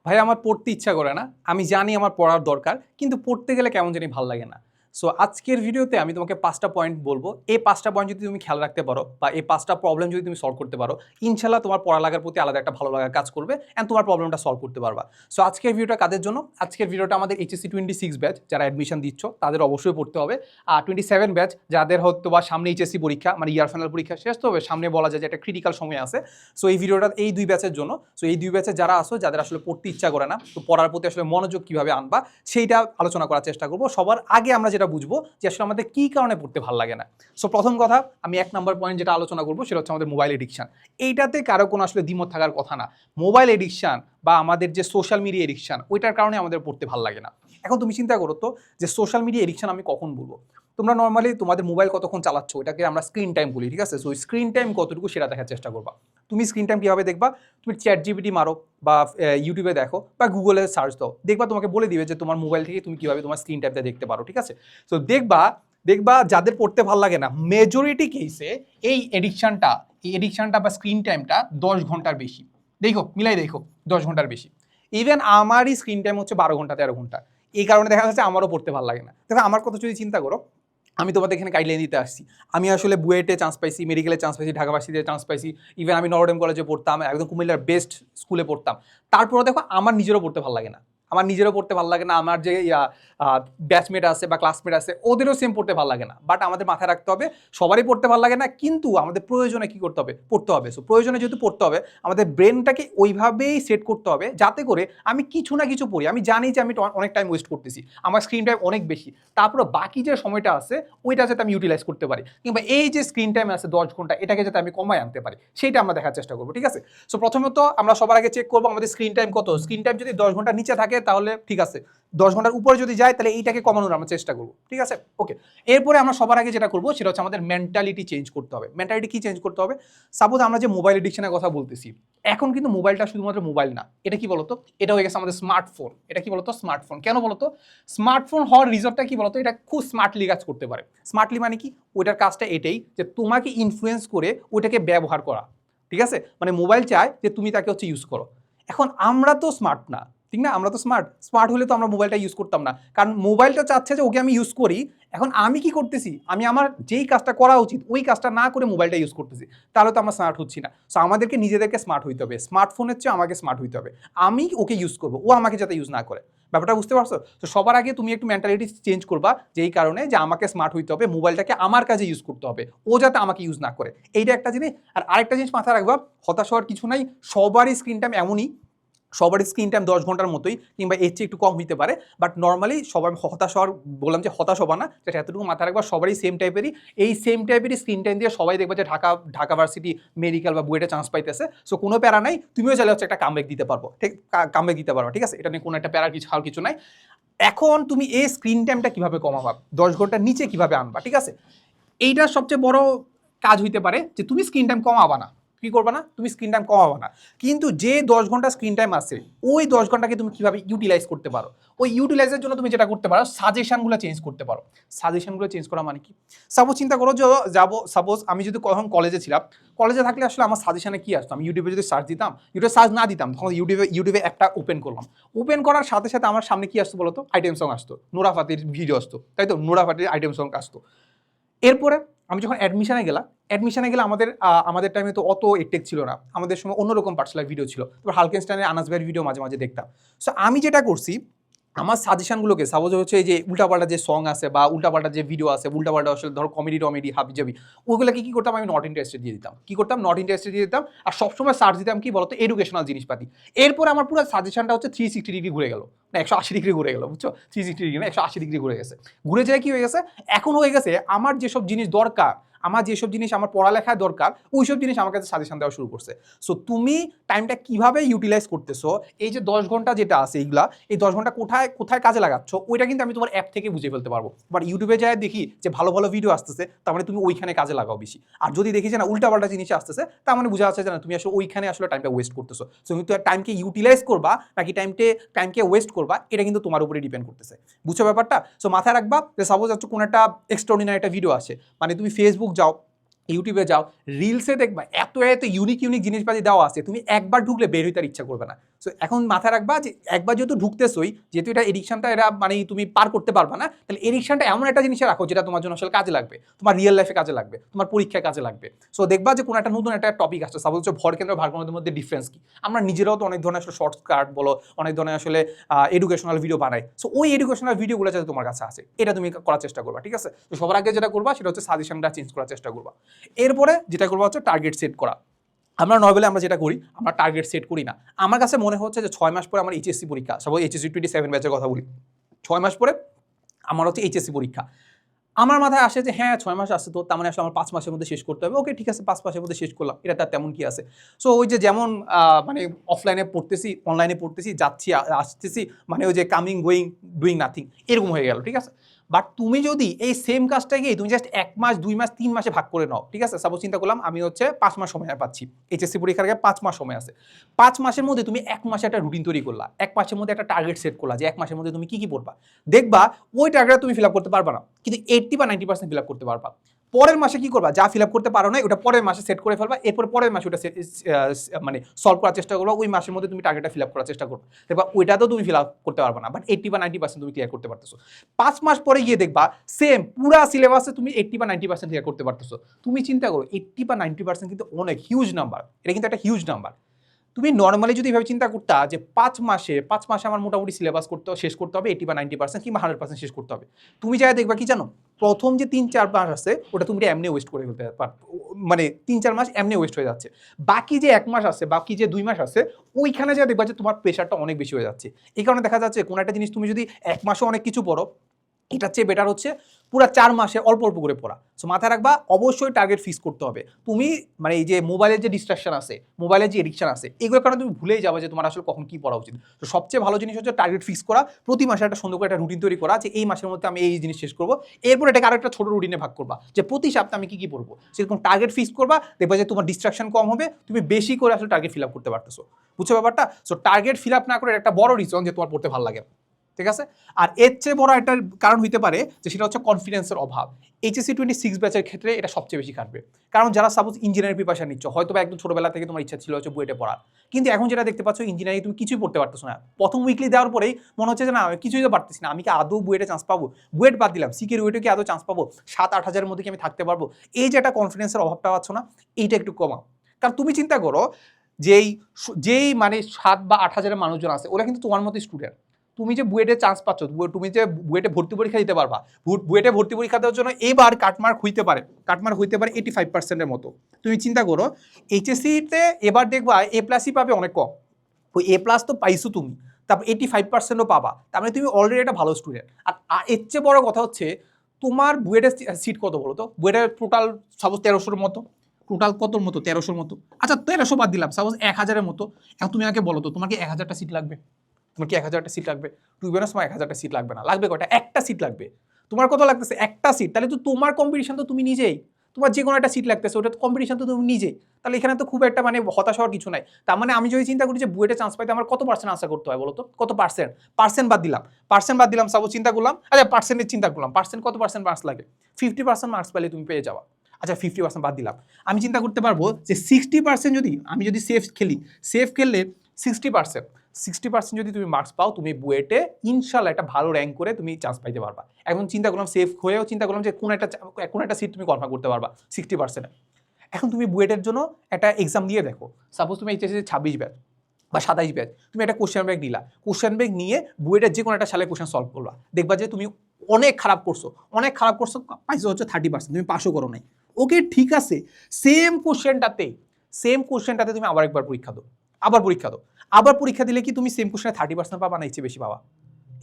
ভাই আমার পড়তে ইচ্ছা করে না। আমি জানি আমার পড়ার দরকার। কিন্তু পড়তে গেলে কেমন জানি ভাল লাগে না। সো আজকের ভিডিওতে আমি তোমাকে ৫ টা পয়েন্ট বলবো। এই ৫ টা পয়েন্ট যদি তুমি খেয়াল রাখতে পারো বা এই ৫ টা প্রবলেম যদি তুমি সলভ করতে পারো, ইনশাআল্লাহ তোমার পড়ালেখার প্রতি আলাদা একটা ভালো লাগা কাজ করবে অ্যান্ড তোমার প্রবলেমটা সলভ করতে পারবা। সো আজকের ভিডিওটা কাদের জন্য? আজকের ভিডিওটা আমাদের এইচএসসি 26 ব্যাচ যারা অ্যাডমিশন দিচ্ছ তাদের অবশ্যই পড়তে হবে। আর 27 ব্যাচ যাদের হয়তোবা সামনে এইচএসসি পরীক্ষা মানে ইয়ার ফাইনাল পরীক্ষা শেষ তো হবে, সামনে বলা যায় যে একটা ক্রিটিক্যাল সময় আছে। সো এই ভিডিওটা এই 2 ব্যাচের জন্য। সো এই 2 ব্যাচে যারা আসো যাদের আসলে পড়তে ইচ্ছা করে না, তো পড়ার প্রতি আসলে মনোযোগ কিভাবে আনবা সেইটা আলোচনা করার চেষ্টা করব। সবার আগে আমরা যেটা বুঝবো যে আসলে আমাদের কি কারণে পড়তে ভালো লাগে না। সো প্রথম কথা, আমি 1 নাম্বার পয়েন্ট যেটা আলোচনা করবো সেটা হচ্ছে আমাদের মোবাইল এডিকশন। এইটাতে কারো কোনো আসলে দ্বিমত থাকার কথা না। মোবাইল এডিকশন বা আমাদের যে সোশ্যাল মিডিয়া এডিকশন, ওইটার কারণে আমাদের পড়তে ভালো লাগে না। এখন তুমি চিন্তা করো তো যে সোশ্যাল মিডিয়া এডিকশন আমি কখন বলবো? তোমরা নর্মালি তোমাদের মোবাইল কতক্ষণ চালাচ্ছ ওইটাকে আমরা স্ক্রিন টাইম বলি, ঠিক আছে? সো স্ক্রিন টাইম কতটুকু সেটা দেখার চেষ্টা করবা। তুমি স্ক্রিন টাইম কীভাবে দেখবা? তুমি চ্যাট জিপিটি মারো বা ইউটিউবে দেখো বা গুগলে সার্চ দাও, দেখবা তোমাকে বলে দিবে যে তোমার মোবাইল থেকে তুমি কীভাবে তোমার স্ক্রিন টাইমটা দেখতে পারো, ঠিক আছে? সো দেখবা দেখবা যাদের পড়তে ভালো লাগে না মেজরিটি কেসে এই এডিকশনটা বা স্ক্রিন টাইমটা 10 ঘন্টার বেশি। দেখো মিলাই দেখো, 10 ঘন্টার বেশি। ইভেন আমারই স্ক্রিন টাইম হচ্ছে 12 ঘন্টা 13 ঘন্টা। এই কারণে দেখা যাচ্ছে আমারও পড়তে ভালো লাগে না। দেখো আমার কথা যদি চিন্তা করো, আমি তোমাদের এখানে গাইডলাইন দিতে আসছি। আমি আসলে বুয়েটে চান্স পাইছি, মেডিকেলে চান্স পাইছি, ঢাকা ভার্সিটিতে চান্স পাইছি, ইভেন আমি নরডেম কলেজে পড়তাম, একদম কুমিল্লার বেস্ট স্কুলে পড়তাম। তারপরে দেখো আমার নিজেরও পড়তে ভালো লাগে না। আমার যে ব্যাচমেট আছে বা ক্লাসমেট আছে ওদেরও সেম পড়তে ভালো লাগে না। বাট আমাদের মাথায় রাখতে হবে সবারই পড়তে ভালো লাগে না, কিন্তু আমাদের প্রয়োজনে কি করতে হবে? পড়তে হবে। সো প্রয়োজনে যেহেতু পড়তে হবে, আমাদের ব্রেনটাকে ওইভাবেই সেট করতে হবে যাতে করে আমি কিছু না কিছু পড়ি। আমি জানি যে আমি অনেক টাইম ওয়েস্ট করতেছি, আমার স্ক্রিন টাইম অনেক বেশি, তারপরে বাকি যে সময়টা আছে ওইটা যাতে আমি ইউটিলাইজ করতে পারি, কিংবা এই যে স্ক্রিন টাইম আছে 10 ঘন্টা এটাকে যাতে আমি কমায় আনতে পারি, সেইটা আমরা দেখার চেষ্টা করবো, ঠিক আছে? সো প্রথমত আমরা সবার আগে চেক করবো আমাদের স্ক্রিন টাইম কত। স্ক্রিন টাইম যদি 10 ঘন্টার নিচে থাকে তাহলে ঠিক আছে, 10 ঘন্টার উপরে যদি যায় তাহলে এইটাকে কমানোর আমরা চেষ্টা করবো, ঠিক আছে? ওকে। এরপরে আমরা সবার আগে যেটা করবো সেটা হচ্ছে আমাদের মেন্টালিটি চেঞ্জ করতে হবে। মেন্টালিটি কি চেঞ্জ করতে হবে? সাপোজ আমরা যে মোবাইল এডিকশনের কথা বলতেছি, এখন কিন্তু মোবাইলটা শুধুমাত্র মোবাইল না, এটা কি বলতো, এটা হয়ে গেছে আমাদের স্মার্টফোন। এটা কি বলতো? স্মার্টফোন। কেন বলতো? স্মার্টফোন হওয়ার রিজনটা কি বলতো? এটা খুব স্মার্টলি কাজ করতে পারে। স্মার্টলি মানে কি? ওইটার কাজটা এটাই যে তোমাকে ইনফ্লুয়েন্স করে ওইটাকে ব্যবহার করা, ঠিক আছে? মানে মোবাইল চায় যে তুমি তাকে হচ্ছে ইউজ করো। এখন আমরা তো স্মার্ট না, ঠিক না? আমরা তো স্মার্ট হলে তো আমরা মোবাইলটা ইউজ করতাম না, কারণ মোবাইলটা চাচ্ছে যে ওকে আমি ইউজ করি। এখন আমি কি করতেছি? আমি আমার যেই কাজটা করা উচিত ওই কাজটা না করে মোবাইলটা ইউজ করতেছি, তাহলে তো আমরা স্মার্ট হচ্ছি না। সো আমাদেরকে নিজেদেরকে স্মার্ট হইতে হবে। স্মার্টফোনের চেয়ে আমাকে স্মার্ট হইতে হবে। আমি ওকে ইউজ করবো, ও আমাকে যাতে ইউজ না করে। ব্যাপারটা বুঝতে পারছো? তো সবার আগে তুমি একটু মেন্টালিটি চেঞ্জ করবা, যেই কারণে যে আমাকে স্মার্ট হইতে হবে, মোবাইলটাকে আমার কাজে ইউজ করতে হবে, ও যাতে আমাকে ইউজ না করে। এইটা একটা জিনিস। আর আরেকটা জিনিস মাথায় রাখবা, হতাশ হওয়ার কিছু নাই। সবারই স্ক্রিন টাইম এমনই, সবারই স্ক্রিন টাইম 10 ঘন্টার মতোই, কিংবা এর চেয়ে একটু কম হইতে পারে। বাট নর্মালি সবাই হতাশ হওয়ার, বললাম যে হতাশ হবা না, যেটা এতটুকু মাথায় রাখবা সবারই সেম টাইপেরই, এই সেম টাইপেরই স্ক্রিন টাইম দিয়ে সবাই দেখবে যে ঢাকা ভার্সিটি, মেডিকেল বা বুয়েটে চান্স পাইতেছে। সো কোনো প্যারা নাই, তুমিও চাইলে হচ্ছে একটা কামব্যাক দিতে পারবো, ঠিক আছে? এটা নিয়ে কোনো একটা প্যারার কিছু নাই। এখন তুমি এই স্ক্রিন টাইমটা কিভাবে কমাবা, 10 ঘন্টার নিচে কিভাবে আনবা, ঠিক আছে? এইটার সবচেয়ে বড় কাজ হইতে পারে যে তুমি স্ক্রিন টাইম কমাবা না। কি করবা না? তুমি স্ক্রিন টাইম কমাবা না, কিন্তু যে 10 ঘন্টা স্ক্রিন টাইম আছে ওই 10 ঘন্টাকে তুমি কিভাবে ইউটিলাইজ করতে পারো, ওই ইউটিলাইজের জন্য তুমি যেটা করতে পারো, সাজেশনগুলো চেঞ্জ করতে পারো। সাজেশনগুলো চেঞ্জ করা মানে কি? সাপোজ চিন্তা করো যে সাপোজ আমি যদি কখন কলেজে ছিলাম, কলেজে থাকলে আসলে আমার সাজেশনে কি আসতো? আমি ইউটিউবে যদি সার্চ দিতাম, ইউটিউবে সার্চ না দিতাম, তখন ইউটিউবে একটা ওপেন করলাম, ওপেন করার সাথে সাথে আমার সামনে কি আসতো বলতো? আইটেম সং আসতো, নোরা ফাতেহির ভিডিও আসতো, তাই তো? নোরা ফাতেহির আইটেম সং আসতো। এরপরে আমি যখন অ্যাডমিশনে গেলে আমাদের টাইমে তো অত এটেক ছিল না, আমাদের সময় অন্যরকম পার্সোনাল ভিডিও ছিল। তারপর হালকেনস্টাইনের আনাস ভাইয়ের ভিডিও মাঝে মাঝে দেখতাম। সো আমি যেটা করছি, আমার সাজেশনগুলোকে সাপোজ হচ্ছে এই যে উল্টাপাল্টা যে সং আছে বা উল্টাপাল্টা যে ভিডিও আছে, উল্টাপাল্টা আসলে ধরো কমেডি হাবিজাবি, ওইগুলোকে কি করতাম? আমি নট ইন্টারেস্টেড দিয়ে দিতাম। কি করতাম? নট ইন্টারেস্টেড দিয়ে দিতাম। আর সবসময় সার্চ দিতাম কি বলতো? এডুকেশনাল জিনিসপাতি। এরপর আমার পুরো সাজেশনটা হচ্ছে 360 ডিগ্রি ঘুরে গেল, না 180 ডিগ্রি ঘুরে গেল, বুঝছো? 360 ডিগ্রি না, 180 ডিগ্রি ঘুরে গেছে। ঘুরে যায় কি হয়ে গেছে? এখন হয়ে গেছে আমার যেসব জিনিস দরকার, আমার যেসব জিনিস আমার পড়ালেখায় দরকার, ওইসব জিনিস আমার কাছে সাজেশন দেওয়া শুরু করছে। সো তুমি টাইমটা কিভাবে ইউটিলাইজ করতেছো, এই যে 10 ঘন্টা যেটা আছে এইগুলা, এই 10 ঘন্টা কোথায় কোথায় কাজে লাগাচ্ছ, ওইটা কিন্তু আমি তোমার অ্যাপ থেকে বুঝে ফেলতে পারবো। বাট ইউটিউবে যায় দেখি যে ভালো ভালো ভিডিও আসতেছে, তার মানে তুমি ওইখানে কাজে লাগাও বেশি। আর যদি দেখি যে না উল্টাপাল্টা জিনিস আসতেছে, তার মানে বোঝা যাচ্ছে যে না তুমি আসলে ওইখানে আসলে টাইমটা ওয়েস্ট করতেছো। সো তুমি টাইমকে ইউটিলাইজ করবা নাকি টাইমকে ওয়েস্ট করবা, এটা কিন্তু তোমার উপরে ডিপেন্ড করতেছে। বুঝছো ব্যাপারটা? সো মাথায় রাখবা যে সাপোজ হচ্ছে কোনো একটা এক্সট্রাঅর্ডিনারি একটা ভিডিও আসে, মানে তুমি ফেসবুক যাও, ইউটিউবে যাও, রিলসে দেখবা এত এত ইউনিক জিনিসপাতি দেওয়া আছে, তুমি একবার ঢুকলে বের হইতে ইচ্ছা করবে না। সো এখন মাথায় রাখবা যে একবার যেহেতু ঢুকতেছই, যেহেতু এটা এডিকশনটা এটা মানে তুমি পার করতে পারবা না, তাহলে এডিকশনটা এমন একটা জিনিসে রাখো যেটা তোমার জন্য আসলে কাজে লাগবে, তোমার রিয়েল লাইফে কাজে লাগবে, তোমার পরীক্ষায় কাজে লাগবে। সো দেখবা যে কোনো একটা নতুন একটা টপিক আসছে, সাপোজ হচ্ছে ভর কেন্দ্র ভার কেন্দ্রের মধ্যে ডিফারেন্স কি। আমরা নিজেরাও তো অনেক ধরনের আসলে শর্টকাট বলো, অনেক ধরনের আসলে এডুকেশনাল ভিডিও বানাই। সো ওই এডুকেশনাল ভিডিওগুলো যাতে তোমার কাছে আসে, এটা তুমি করার চেষ্টা করবা, ঠিক আছে? তো সবার আগে যেটা করবা সেটা হচ্ছে সাজেশনটা চেঞ্জ করার চেষ্টা করবা। এরপরে যেটা করবা হচ্ছে টার্গেট সেট করা। আমরা নর্মালি আমরা যেটা করি, আমরা টার্গেট সেট করি না। আমার কাছে মনে হচ্ছে যে 6 মাস পরে আমার এইচএসসি পরীক্ষা, সব এইচএসসি 27 ব্যাচের কথা বলি, 6 মাস পরে আমার হচ্ছে এইচএসসি পরীক্ষা। আমার মাথায় আসে যে হ্যাঁ 6 মাস আসছে, তো তার মানে আসলে আমার 5 মাসের মধ্যে শেষ করতে হবে। ওকে ঠিক আছে, 5 মাসের মধ্যে শেষ করলাম, এটা তার তেমন কি আছে। সো ওই যে যেমন মানে অফলাইনে পড়তেছি, অনলাইনে পড়তেছি, যাচ্ছি আসতেছি, মানে ওই যে কামিং গোয়িং ডুইং নাথিং, এরকম হয়ে গেল, ঠিক আছে? বাট তুমি যদি এই সেম কাজটাকে তুমি জাস্ট 1 মাস 2 মাস 3 মাসে ভাগ করে নাও, ঠিক আছে? সাপোজ চিন্তা করলাম আমি হচ্ছে 5 মাস সময় পাচ্ছি, এইচএসসি পরীক্ষার আগে 5 মাস সময় আছে। 5 মাসের মধ্যে তুমি 1 মাসে একটা রুটিন তৈরি করলা, 1 মাসের মধ্যে একটা টার্গেট সেট করলা যে 1 মাসের মধ্যে তুমি কি পড়বা। দেখবা ওই টার্গেট তুমি ফিল আপ করতে পারবা না, কিন্তু 80 বা 90% ফিল আপ করতে পারবা। পরের মাসে কি করবা, যা ফিল আপ করতে পারো না ওটা পরের মাসে সেট করে ফেলবা, এরপর পরের মাসে ওটা মানে সলভ করার চেষ্টা করবা, ওই মাসের মধ্যে তুমি টার্গেটটা ফিল আপ করার চেষ্টা করবা। দেখবা ওইটাতেও তুমি ফিল আপ করতে পারবা না, বাট 80 বা 90% তুমি ক্লিয়ার করতে পারতেছো। 5 মাস পরে গিয়ে দেখবা সেম পুরা সিলেবাসে তুমি 80 বা 90% ক্লিয়ার করতে পারতেছো। তুমি চিন্তা করো 80 বা 90% কিন্তু অনেক হিউজ নাম্বার, এটা কিন্তু একটা হিউজ নাম্বার। তুমি নর্মালি যদি এভাবে চিন্তা করতা যে 5 মাসে আমার মোটামুটি সিলেবাস শেষ করতে হবে 80 বা 90% কিংবা 100% শেষ করতে হবে, তুমি যা দেখবা কি জানো, প্রথম যে 3-4 মাস আছে ওটা তুমি এমনি ওয়েস্ট করে ফেলতে পারো, মানে 3-4 মাস এমনি ওয়েস্ট হয়ে যাচ্ছে। বাকি যে 1 মাস আছে, বাকি যে 2 মাস আছে, ওইখানে যা দেখবা যে তোমার প্রেশারটা অনেক বেশি হয়ে যাচ্ছে। এই কারণে দেখা যাচ্ছে কোনো একটা জিনিস তুমি যদি 1 মাসে অনেক কিছু পড়ো, এটার চেয়ে বেটার হচ্ছে পুরো 4 মাসে অল্প অল্প করে পড়া। সো মাথায় রাখবা অবশ্যই টার্গেট ফিক্স করতে হবে। তুমি মানে এই যে মোবাইলের যে ডিস্ট্রাকশন আছে, মোবাইলের যে এডিকশন আছে, এগুলোর কারণে তুমি ভুলেই যাবে যে তোমার আসলে কখন কি পড়া উচিত। তো সবচেয়ে ভালো জিনিস হচ্ছে টার্গেট ফিক্স করা, প্রতি মাসে একটা সুন্দর করে একটা রুটিন তৈরি করা যে এই মাসের মধ্যে আমি এই জিনিস শেষ করবো, এরপর এটাকে আরেকটা ছোট রুটিনে ভাগ করবা যে প্রতি সপ্তাহে আমি কি পড়বো, সেরকম টার্গেট ফিক্স করবা, দেখবা যে তোমার ডিস্ট্রাকশন কম হবে, তুমি বেশি করে আসলে টার্গেট ফিল আপ করতে পারতেছো। বুঝছো ব্যাপারটা? সো টার্গেট ফিল আপ না করে একটা বড় রিজন যে তোমার পড়তে ভালো লাগে, ঠিক আছে? আর এর চেয়ে বড় একটা কারণ হইতে পারে যে সেটা হচ্ছে কনফিডেন্সের অভাব। এইচএসসি 26 ব্যাচের ক্ষেত্রে এটা সবচেয়ে বেশি খাটবে, কারণ যারা সাপোজ ইঞ্জিনিয়ারিং প্রিপারেশন নিচ্ছ, হয়তো বা একদম ছোটবেলা থেকে তোমার ইচ্ছা ছিল হচ্ছে বুয়েটে পড়ার, কিন্তু এখন যেটা দেখতে পাচ্ছ ইঞ্জিনিয়ারিং তুমি কিছুই পড়তে পারতেছো না। প্রথম উইকলি দেওয়ার পরেই মনে হচ্ছে যে না আমি কিছুই তো পারতেছি না, আমি কি আদৌ বুয়েটে চান্স পাবো, বুয়েট বাদ দিলাম সিকে রুয়েটে কি আদৌ চান্স পাবো, 7-8 হাজারের মধ্যে কি আমি থাকতে পারবো। এই যে একটা কনফিডেন্সের অভাবটা পাচ্ছ না, এইটা একটু কমাও। কারণ তুমি চিন্তা করো যেই মানে 7 বা 8 হাজারের মানুষজন আছে ওরা কিন্তু তোমার মতো স্টুডেন্ট। তুমি যে বুয়েটে চান্স পাচ্ছ, তুমি যে বুয়েটে ভর্তি পরীক্ষা দিতে পারবা, বুয়েটে ভর্তি পরীক্ষা দেওয়ার জন্য এবার কাটমার্ক হইতে পারে 85%-এর মতো। তুমি চিন্তা করো এইচএসসিতে এবার দেখবা A+ই পাবে অনেক কম, ওই A+ তো পাইছো তুমি, তারপর 85%ও পাবা, তার মানে তুমি অলরেডি একটা ভালো স্টুডেন্ট। আর এর চেয়ে বড় কথা হচ্ছে তোমার বুয়েটের সিট কত বলো তো, বুয়েটের টোটাল সাপোজ 1300-র মতো, টোটাল কতর মতো 1300-র মতো, আচ্ছা 1300 বাদ দিলাম, সাপোজ 1000-এর মতো। এখন তুমি আমাকে বলো তো তোমার কি 1000টা সিট লাগবে, তোমার কি 1000টা সিট লাগবে? টু বি অনেস্ট, 1000টা সিট লাগবে না, লাগবে কয়টা? একটা সিট লাগবে। তোমার কত লাগতেছে? একটা সিট। তাহলে তো তোমার কম্পিটিশন তো তুমি নিজেই, তোমার যে কোনো একটা সিট লাগতেছে ওটা কম্পিটিশন তো তুমি নিজেই। তাহলে এখানে তো খুব একটা মানে হতাশ হওয়ার কিছু নাই। তার মানে আমি যদি চিন্তা করি যে বুয়েটে চান্স পাইতে আমার কত পার্সেন্ট আশা করতে হয় বলো তো, কত পার্সেন্ট? পার্সেন্ট বাদ দিলাম সাপোজ চিন্তা করলাম, আচ্ছা পার্সেন্টের চিন্তা করলাম, পার্সেন্ট কত পার্সেন্ট মার্কস লাগে? 50% মার্কস পেলে তুমি পেয়ে যাওয়া। আচ্ছা 50% বাদ দিলাম, আমি চিন্তা করতে পারবো যে 60% আমি যদি সেফ খেললে 60% যদি তুমি মার্কস পাও, তুমি বুয়েটে ইনশাল্লাহ একটা ভালো র্যাঙ্ক করে তুমি চান্স পাইতে পারবা। এখন চিন্তা করলাম সেফ হয়েও চিন্তা করলাম যে কোন একটা সিট তুমি কনফার্ম করতে পারবা 60%। এখন তুমি বুয়েটের জন্য একটা এক্সাম দিয়ে দেখো, সাপোজ তুমি এইচএসসি 26 ব্যাচ বা 27 ব্যাচ, তুমি একটা কোশ্চেন ব্যাংক নিলা, কোশ্চেন ব্যাংক নিয়ে বুয়েটের যে কোনো একটা সালে কোশ্চেন সলভ করবা, দেখবা যে তুমি অনেক খারাপ করছো পাইছো হচ্ছে 30%, তুমি পাসও করো নাই। ওকে ঠিক আছে, সেম কোশ্চেনটাতে তুমি আবার একবার পরীক্ষা দাও, আবার পরীক্ষা দিলে কি তুমি সেম কোশ্চেনে 30% পাবা না এর চেয়ে বেশি পাবা?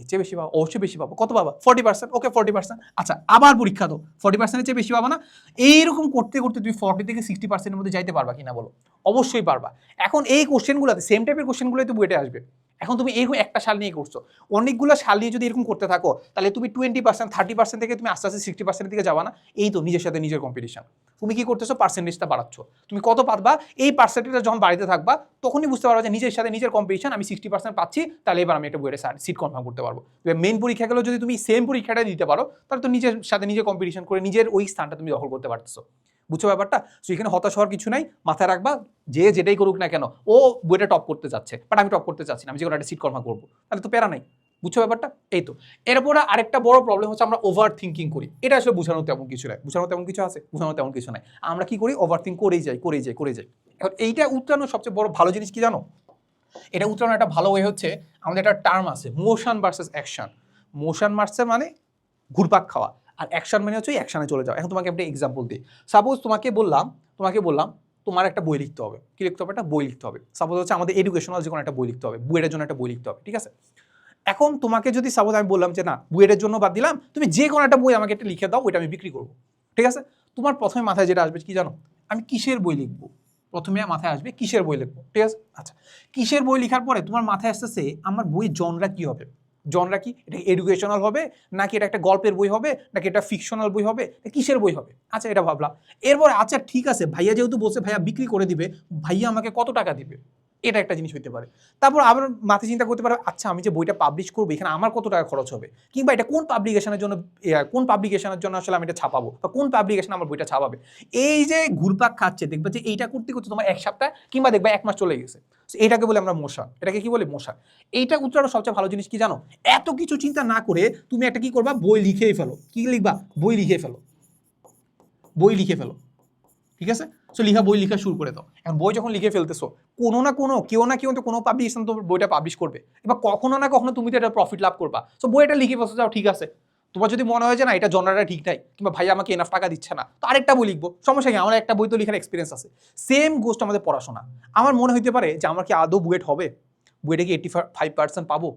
এর চেয়ে বেশি পাবা, অবশ্যই বেশি পাবো। কত পাবা? 40%। ওকে 40%, আচ্ছা আবার পরীক্ষা দাও, 40%-এর চেয়ে বেশি পাবা না? এইরকম করতে করতে তুমি 40 থেকে 60%-এর মধ্যে যাইতে পারবা কিনা বলো? অবশ্যই পারবা। এখন এই কোশ্চেনগুলোতে সেম টাইপের কোশ্চেনগুলোই তো বুয়েটে আসবে। এখন তুমি এই একটা সাল নিয়ে করছো, অনেকগুলো সাল নিয়ে যদি এরকম করতে থাকো, তাহলে তুমি 20% 30% থেকে তুমি আস্তে আস্তে 60%-এর দিকে যাবা না? এই তো নিজের সাথে নিজের কম্পিটিশন। তুমি কি করতেছো? পার্সেন্টেজটা বাড়াচ্ছ। তুমি কত পারবা? এই পার্সেন্টেজটা যখন বাড়িতে থাকবা তখনই বুঝতে পারবা যে নিজের সাথে নিজের কম্পিটিশন, আমি 60% পাচ্ছি, তাহলে এবার আমি একটা বুয়েটে সিট কনফার্ম করতে পারবো। মেইন পরীক্ষা গেলেও যদি তুমি সেম পরীক্ষাটা দিতে পারো, তাহলে তো নিজের সাথে নিজে কম্পিটিশন করে নিজের ওই স্থানটা তুমি দখল করতে পারতেছো। বুঝছো ব্যাপারটা? সো এখানে হতাশ হওয়ার কিছু নাই, মাথায় রাখবা যে যেটাই করুক না কেন ও বইটা টপ করতে যাচ্ছে, বাট আমি টপ করতে চাচ্ছি না, আমি যে কোনো একটা সিট কর্মা করবো, তাহলে তো প্যারা নাই। বুঝছো ব্যাপারটা? এই তো। এরপরে আরেকটা বড় প্রবলেম হচ্ছে আমরা ওভার থিঙ্কিং করি। এটা আসলে বোঝানো তেমন কিছু নাই, বোঝানো তেমন কিছু আছে, বোঝানো তেমন কিছু নাই। আমরা কি করি? ওভার থিঙ্ক করেই যাই। এখন এইটা উত্তরানোর সবচেয়ে বড় ভালো জিনিস কি জানো? এটা উত্তরানোর একটা ভালো ওয়ে হচ্ছে, আমাদের একটা টার্ম আছে motion versus action. Motion versus মানে ঘুরপাক খাওয়া, আর অ্যাকশন মানে হচ্ছে অ্যাকশনে চলে যাওয়া। এখন তোমাকে একটা এক্সাম্পল দিই। সাপোজ তোমাকে বললাম তোমার একটা বই লিখতে হবে। কি লিখতে হবে? একটা বই লিখতে হবে। সাপোজ হচ্ছে আমাদের এডুকেশনাল যে কোনো একটা বই লিখতে হবে, বুয়েটের জন্য একটা বই লিখতে হবে, ঠিক আছে? এখন তোমাকে যদি সাপোজ আমি বললাম যে না, বুয়েটের জন্য বাদ দিলাম, তুমি যে কোনো একটা বই আমাকে একটা লিখে দাও, ওইটা আমি বিক্রি করবো, ঠিক আছে? তোমার প্রথমে মাথায় যেটা আসবে কি জানো? আমি কিসের বই লিখবো? প্রথমে মাথায় আসবে কিসের বই লিখবো, ঠিক আছে? আচ্ছা, কিসের বই লেখার পরে তোমার মাথায় আসতেছে আমার বই জনরা কি হবে? জনরা কি? এটা এডুকেশনাল হবে, নাকি এটা একটা গল্পের বই হবে, নাকি এটা ফিকশনাল বই হবে, কিসের বই হবে? আচ্ছা, এটা ভাবলাম। এরপরে আচ্ছা ঠিক আছে, ভাইয়া যেহেতু বলছে ভাইয়া বিক্রি করে দিবে, ভাইয়া আমাকে কত টাকা দিবে? এটা একটা জিনিস হইতে পারে। তারপর আবার মাথায় চিন্তা করতে পারো, আচ্ছা আমি যে বইটা পাবলিশ করবো এখানে আমার কত টাকা খরচ হবে, কিংবা এটা কোন পাবলিকেশনের জন্য আসলে আমি এটা ছাপাবো, বা কোন পাবলিকেশন আমার বইটা ছাপাবে। এই যে ঘুরপাক খাচ্ছে, দেখবে যে এইটা করতে করতে তোমার এক সপ্তাহ কিংবা দেখবে এক মাস চলে গেছে। এটাকে বলে আমরা মোশন। এটাকে কি বলে? মোশন। এইটা উত্তরানোর সবচেয়ে ভালো জিনিস কি জানো? এত কিছু চিন্তা না করে তুমি একটা কি করবা? বই লিখেই ফেলো। কি লিখবা? বই লিখে ফেলো, বই লিখে ফেলো, ঠিক আছে? সো বই লেখা শুরু করে দাও। এখন বই যখন লিখে ফেলতেছো, কোনো না কোনো কেউ না কেউ তো কোনো পাবলিকেশন তো বইটা পাবলিশ করবে, এবার কখনো না কখনো তুমি তো এটা প্রফিট লাভ করবা। সো বইটা লিখে ফেলতে যাও, ঠিক আছে। তোমার যদি মনে হয় যে না এটা জনরাটা ঠিক নাই, কিংবা ভাই আমাকে এনাফ টাকা দিচ্ছে না, তো আরেকটা বই লিখবো, সমস্যা কি? আমার একটা বই তো লেখার এক্সপিরিয়েন্স আছে। সেম গোষ্ঠ আমাদের পড়াশোনা। আমার মনে হইতে পারে যে আমার কি আদৌ বুয়েট হবে, বুয়েটে কি 85% পাবো,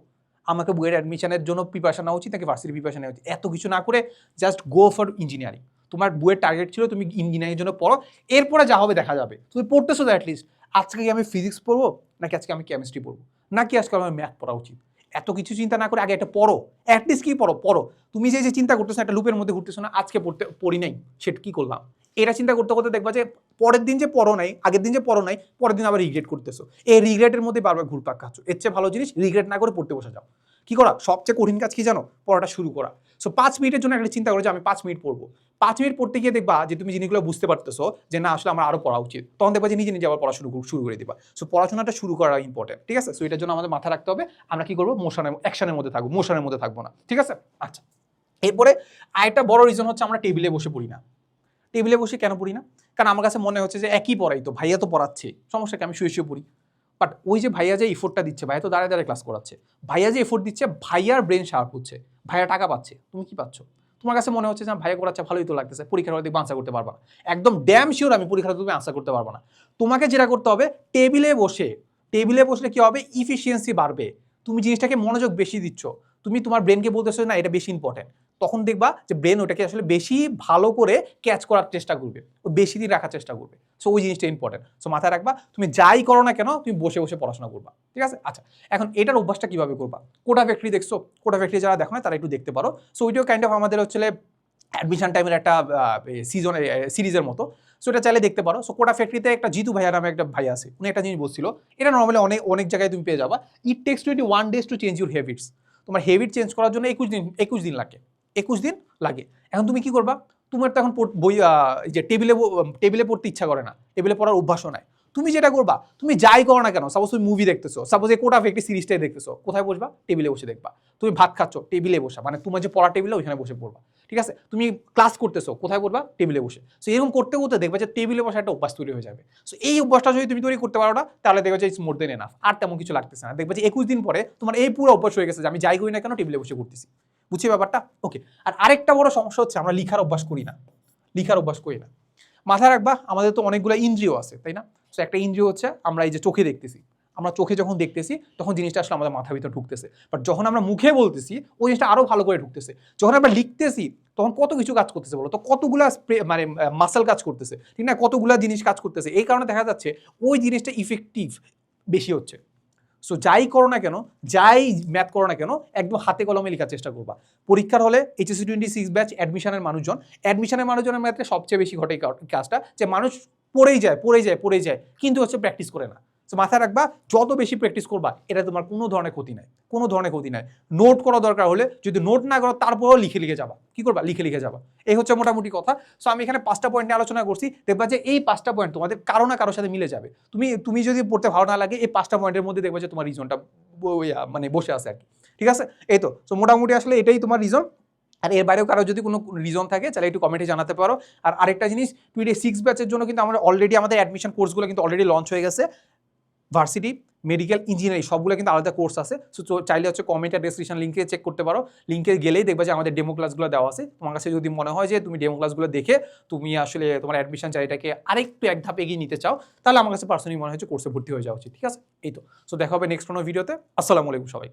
আমাকে বুয়েট অ্যাডমিশনের জন্য প্রিপারেশন নেওয়া উচিত নাকি ভার্সিটি প্রিপারেশন নেওয়া উচিত? এত কিছু না করে জাস্ট গো ফর ইঞ্জিনিয়ারিং। তোমার বইয়ের টার্গেট ছিল তুমি ইঞ্জিনিয়ারিংয়ের জন্য পড়ো, এরপরে যা হবে দেখা যাবে। তুমি পড়তেছো তো অ্যাটলিস্ট, আজকে কি আমি ফিজিক্স পড়বো, নাকি আজকে আমি কেমিস্ট্রি পড়বো, নাকি আজকে আমার ম্যাথ পড়া উচিত? এত কিছু চিন্তা না করে আগে একটা পড়ো, অ্যাটলিস্ট কি পড়ো। তুমি যে চিন্তা করতেছো একটা লুপের মধ্যে ঘুরতেছো না, আজকে পড়ি নাই, সেটা কি করলাম, এটা চিন্তা করতে করতে দেখবা যে পরের দিন যে পড়ো নাই, আগের দিন যে পড়ো নাই, পরের দিন আবার রিগ্রেট করতেছো। এই রিগ্রেটের মধ্যে বারবার ঘুরপাক খাচ্ছ। এর চেয়ে ভালো জিনিস রিগ্রেট না করে পড়তে বসে যাও। কি করা? সবচেয়ে কঠিন কাজ কি জানো? পড়াটা শুরু করা। সো 5 মিনিটের জন্য একটা চিন্তা করো যে আমি 5 মিনিট পড়বো। 5 মিনিট পড়তে গিয়ে দেখবা যে তুমি জিনিসগুলো বুঝতে পারতেছো যে না আসলে আমার আরো পড়া উচিত, তখন দেখবা যে নিজে নিজে আবার পড়া শুরু করে দিবা। সো পড়াশোনাটা শুরু করা ইম্পর্টেন্ট, ঠিক আছে? সো এটার জন্য আমাদের মাথায় রাখতে হবে আমরা কি করবো? অ্যাকশনের মধ্যে থাকবো, মোশনের মধ্যে থাকবো না, ঠিক আছে? আচ্ছা, এরপরে আরেকটা বড় রিজন হচ্ছে আমরা টেবিলে বসে পড়ি না। টেবিলে বসে কেন পড়ি না? কারণ আমার কাছে মনে হচ্ছে যে একই পড়াই তো, ভাইয়া তো পড়াচ্ছে, সমস্যা কি, আমি শুয়ে পড়ি। বাট ওই যে ভাইয়া যে এফোর্টটা দিচ্ছে, ভাইয়া তো দাঁড়ায় ক্লাস করাচ্ছে, ভাইয়া যে এফোর্ট দিচ্ছে, ভাইয়ার ব্রেন শার্প হচ্ছে, ভাইয়া টাকা পাচ্ছে, তুমি কি পাচ্ছ? তোমার কাছে মনে হচ্ছে যে ভাইয়া করাচ্ছে, ভালোই তো লাগতেছে, পরীক্ষার হলে আনসার করতে পারবা না। একদম ড্যাম শিওর আমি পরীক্ষার তুমি আনসার করতে পারবা না। তোমাকে যেটা করতে হবে, টেবিলে বসলে কি হবে? ইফিসিয়েন্সি বাড়বে। তুমি জিনিসটাকে মনোযোগ বেশি দিচ্ছ, তুমি তোমার ব্রেনকে বলতেছো না এটা বেশি ইম্পর্টেন্ট, তখন দেখবা যে ব্রেন ওটাকে আসলে বেশি ভালো করে ক্যাচ করার চেষ্টা করবে, ও বেশি দিন রাখার চেষ্টা করবে। সো ওই জিনিসটা ইম্পর্টেন্ট। সো মাথায় রাখবা তুমি যাই করো না কেন তুমি বসে বসে পড়াশোনা করবা, ঠিক আছে? আচ্ছা, এখন এটার অভ্যাসটা কিভাবে করবা? কোটা ফ্যাক্টরি দেখছো? কোটা ফ্যাক্টরি যারা দেখো না তারা একটু দেখতে পারো। সো ওইটাও কাইন্ড অফ আমাদের হচ্ছে অ্যাডমিশন টাইমের একটা সিরিজের মতো। সো এটা চাইলে দেখতে পারো। সো কোটা ফ্যাক্টরিতে একটা জিতু ভাইয়া নামে একটা ভাই আছে, উনি একটা জিনিস বলছিল, এটা নর্মালি অনেক জায়গায় তুমি পেয়ে যাবা। It takes 21 days to change your habits. তোমার হ্যাবিট চেঞ্জ করার জন্য 21 দিন লাগে। 21 দিন লাগে। এখন তুমি কি করবা? তোমার তো এখন বই যে টেবিলে পড়তে ইচ্ছা করে না, টেবিলে পড়ার অভ্যাসও নাই। তুমি যেটা করবা, তুমি যাই করো না কেন, সাপোজ তুমি মুভি দেখতেছো, সাপোজ এই কোটা ফ্যাক্টরি সিরিজটাই দেখতেছো, কোথায় বসবা? টেবিলে বসে দেখবা। তুমি ভাত খাচ্ছ, টেবিলে বসা, মানে তোমার যে পড়া টেবিলে ওইখানে বসে পড়বা, ঠিক আছে? তুমি ক্লাস করতেছো, কোথায় করবা? টেবিলে বসে। সো এরকম করতে করতে দেখবা যে টেবিলে বসে একটা অভ্যাস তৈরি হয়ে যাবে। সো এই অভ্যাসটা যদি তুমি তৈরি করতে পারো না, তাহলে দেখবে যে ইটস মোর দেন এনাফ, আর তেমন কিছু লাগতেছে না। দেখবে যে 21 দিন পরে তোমার এই পুরো অভ্যাস হয়ে গেছে যে আমি যাই করি না কেন টেবিলে বসে করতেছি। বুঝছি ব্যাপারটা? ওকে। আর আরেকটা বড় সমস্যা হচ্ছে আমরা লিখার অভ্যাস করি না। মাথায় রাখবা আমাদের তো অনেকগুলো ইন্দ্রিয় আছে, তাই না? সো একটা ইন্দ্রিয় হচ্ছে আমরা এই যে চোখে দেখতেছি, আমরা চোখে যখন দেখতেছি তখন জিনিসটা আসলে আমাদের মাথার ভিতর ঢুকতেছে, বাট যখন আমরা মুখে বলতেছি ওই জিনিসটা আরো ভালো করে ঢুকতেছে। যখন আমরা লিখতেছি তখন কত কিছু কাজ করতেছে বলো তো, কতগুলা মানে মাসেল কাজ করতেছে, ঠিক না? কতগুলা জিনিস কাজ করতেছে, এই কারণে দেখা যাচ্ছে ওই জিনিসটা ইফেক্টিভ বেশি হচ্ছে। সো যাই করো না কেন, যাই ম্যাথ করো না কেন, একদম হাতে কলমে লেখার চেষ্টা করবা। পরীক্ষার হলে HSC 26 ব্যাচ অ্যাডমিশনের মানুষজনের ম্যাথে সবচেয়ে বেশি ঘটে এই কাজটা, যে মানুষ পড়েই যায় কিন্তু হচ্ছে প্র্যাকটিস করে না। সো মাথায় রাখবা, যত বেশি প্র্যাকটিস করবা এটা তোমার কোনো ধরনের ক্ষতি নাই, কোনো ধরনের ক্ষতি নাই। নোট করা দরকার হলে যদি নোট না করো তারপরেও লিখে যাবা, কি করবা, লিখে যাবা। এই হচ্ছে মোটামুটি কথা। সো আমি এখানে 5টা পয়েন্ট নিয়ে আলোচনা করছি, দেখবা যে এই 5টা পয়েন্ট তোমাদের কারো না কারোর সাথে মিলে যাবে। তুমি যদি পড়তে ভালো না লাগে এই 5টা পয়েন্টের মধ্যে দেখবা যে তোমার রিজনটা মানে বসে আছে আর কি, ঠিক আছে। এই তো, সো মোটামুটি আসলে এটাই তোমার রিজন। আর এর বাইরেও কারো যদি কোনো রিজন থাকে তাহলে একটু কমেন্টে জানাতে পারো। আর আরেকটা জিনিস, টুইডে 6 ব্যাচের জন্য কিন্তু আমরা অলরেডি আমাদের অ্যাডমিশন কোর্সগুলো কিন্তু অলরেডি লঞ্চ হয়ে গেছে। ভার্সিটি, মেডিকেল, ইঞ্জিনিয়ারিং সবগুলো কিন্তু আলাদা কোর্স আছে। সো চাইলে হচ্ছে কমেন্ট আর ডেসক্রিপশন লিঙ্কে চেক করতে পারো। লিঙ্কে গেলেই দেখবা যে আমাদের ডেমো ক্লাসগুলো দেওয়া আছে। তোমার কাছে যদি মনে হয় যে তুমি ডেমো ক্লাসগুলো দেখে তুমি আসলে তোমার অ্যাডমিশন চাইটাকে আরেকটু এক ধাপ এগিয়ে নিতে চাও, তাহলে আমার কাছে পার্সোনালি মনে হয় যে কোর্সে ভর্তি হয়ে যাওয়া উচিত, ঠিক আছে। এই তো, সো দেখা হবে নেক্সট কোনো ভিডিওতে। আসসালামু আলাইকুম সবাই।